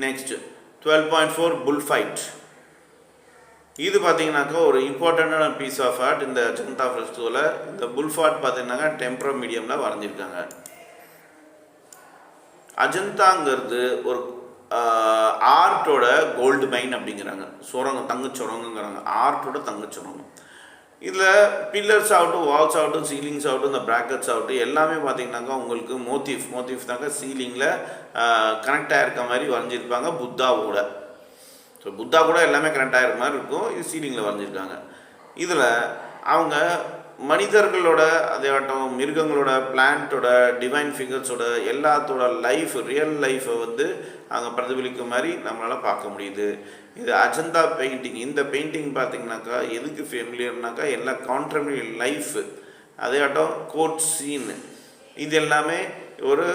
Next 12.4 புல் fight. இது பார்த்தீங்கன்னாக்கா ஒரு இம்பார்ட்டண்ட்டான பீஸ் ஆஃப் ஆர்ட். இந்த அஜந்தா ஃபெஸ்டிவலில் இந்த புல் ஃபைட் பார்த்தீங்கன்னாக்கா டெம்பரோ மீடியமில் வரைஞ்சிருக்காங்க. அஜந்தாங்கிறது ஒரு ஆர்ட்டோட கோல்டு மைன் அப்படிங்கிறாங்க. சுரங்கம், தங்கச்சுரங்கங்கிறாங்க. ஆர்ட்டோட தங்கச்சுரங்கம். இதில் பில்லர்ஸ் ஆகட்டும், வால்ஸ் ஆகட்டும், சீலிங்ஸ் ஆகட்டும், இந்த ப்ராக்கெட்ஸ் ஆகட்டும் எல்லாமே பார்த்தீங்கன்னாக்கா உங்களுக்கு மோட்டிஃப் தாங்க சீலிங்கில் கனெக்ட் ஆகிருக்க மாதிரி வரைஞ்சிருப்பாங்க புத்தாவோட. ஸோ புத்தா கூட எல்லாமே கனெக்ட் ஆகிருக்க மாதிரி இருக்கும். இது சீலிங்கில் வரைஞ்சிருக்காங்க. இதில் அவங்க மனிதர்களோட அதாகட்டும் மிருகங்களோட பிளான்ட்டோட டிவைன் ஃபிகர்ஸோட எல்லாத்தோட லைஃப் ரியல் லைஃப்பை வந்து அங்கே பிரதிபலிக்க மாதிரி நம்மளால் பார்க்க முடியுது. இது அஜந்தா பெயிண்டிங். இந்த பெயிண்டிங் பார்த்திங்கனாக்கா எதுக்கு ஃபெமிலியர்னாக்கா எல்லா கான்ட்ரமரி லைஃப் அதாகட்டும் கோர்ட் சீன் இது எல்லாமே ஒரு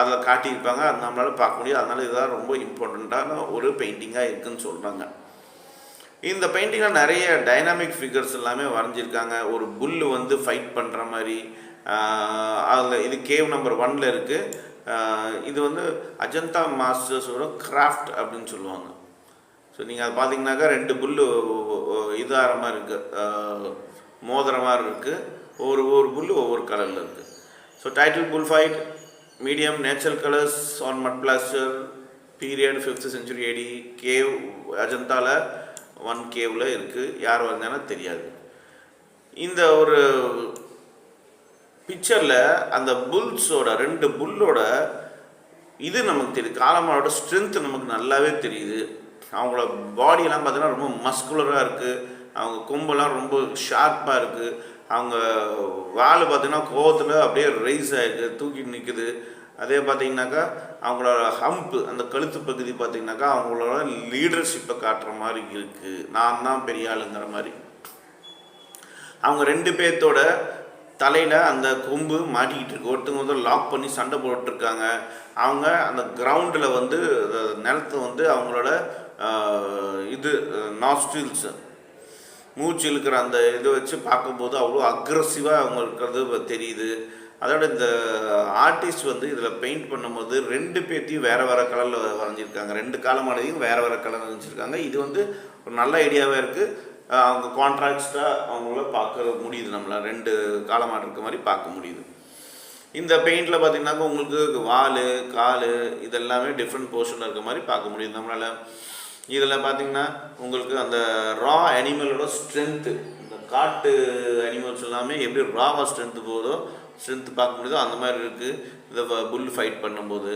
அதில் காட்டியிருப்பாங்க. அது நம்மளால் பார்க்க முடியும். அதனால் இதுதான் ரொம்ப இம்பார்ட்டண்ட்டான ஒரு பெயிண்டிங்காக இருக்குதுன்னு சொல்கிறாங்க. இந்த பெயிண்டிங்கில் நிறைய டைனாமிக் ஃபிகர்ஸ் எல்லாமே வரைஞ்சிருக்காங்க. ஒரு புல்லு வந்து ஃபைட் பண்ணுற மாதிரி அதில் இது கேவ் நம்பர் 1 இருக்குது. இது வந்து அஜந்தா மாஸ்டர்ஸோட கிராஃப்ட் அப்படின்னு சொல்லுவாங்க. ஸோ நீங்கள் அதை பார்த்தீங்கன்னாக்கா 2 புல்லு இதாகிற மாதிரி இருக்குது, மோதிர மாதிரி இருக்குது. ஒவ்வொரு புல்லு ஒவ்வொரு கலரில் இருக்குது. So title bull fight, medium natural colours on mud plaster, period 5th century AD, cave அஜந்தாவில் 1 கேவில் இருக்குது. யார் வந்தானோ தெரியாது. இந்த ஒரு பிக்சரில் அந்த புல்ஸோட 2 புல்லோட இது நமக்கு தெரியுது. காலமானோட ஸ்ட்ரென்த்து நமக்கு நல்லாவே தெரியுது. அவங்களோட பாடியெல்லாம் பார்த்தீங்கன்னா ரொம்ப மஸ்குலராக இருக்குது. அவங்க கொம்பெல்லாம் ரொம்ப ஷார்ப்பாக இருக்குது. அவங்க வால் பார்த்திங்கன்னா கோவத்தில் அப்படியே ரைஸ் ஆகிருக்கு, தூக்கி நிற்குது. அதே பார்த்திங்கனாக்கா அவங்களோட ஹம்ப்பு அந்த கழுத்து பகுதி பார்த்திங்கனாக்கா அவங்களோட லீடர்ஷிப்பை காட்டுற மாதிரி இருக்குது. நான் தான் பெரிய ஆளுங்கிற மாதிரி. அவங்க 2 பேர்த்தோட தலையில் அந்த கொம்பு மாட்டிக்கிட்டு இருக்கு. ஒருத்தவங்க வந்து லாக் பண்ணி சண்டை போட்டுருக்காங்க. அவங்க அந்த கிரவுண்டில் வந்து நிலத்தை வந்து அவங்களோட இது நாஸ்ட்ரில்ஸ் மூச்சு இழுக்கிற அந்த இதை வச்சு பார்க்கும்போது அவ்வளோ அக்ரெசிவாக அவங்க இருக்கிறது தெரியுது. அதோட இந்த ஆர்டிஸ்ட் வந்து இதில் பெயிண்ட் பண்ணும்போது 2 பேர்த்தையும் வேறு வேறு கலரில் வரைஞ்சிருக்காங்க. 2 காலமானதையும் வேறு வேறு கலர் வரைஞ்சிருக்காங்க. இது வந்து ஒரு நல்ல ஐடியாவாக இருக்குது. அவங்க கான்ட்ராக்டாக அவங்கள பார்க்க முடியுது. நம்மளால் 2 காலமாடு இருக்க மாதிரி பார்க்க முடியுது. இந்த பெயிண்டில் பார்த்திங்கனாக்கா உங்களுக்கு வால் கால் இதெல்லாமே டிஃப்ரெண்ட் போர்ஷனில் இருக்க மாதிரி பார்க்க முடியுது நம்மளால். இதில் பார்த்திங்கன்னா உங்களுக்கு அந்த ரா அனிமலோட ஸ்ட்ரென்த்து, இந்த காட்டு அனிமல்ஸ் எல்லாமே எப்படி ராவாக ஸ்ட்ரென்த்து போதோ ஸ்ட்ரென்த்து பார்க்க முடியுதோ அந்த மாதிரி இருக்குது இந்த புல் ஃபைட் பண்ணும்போது.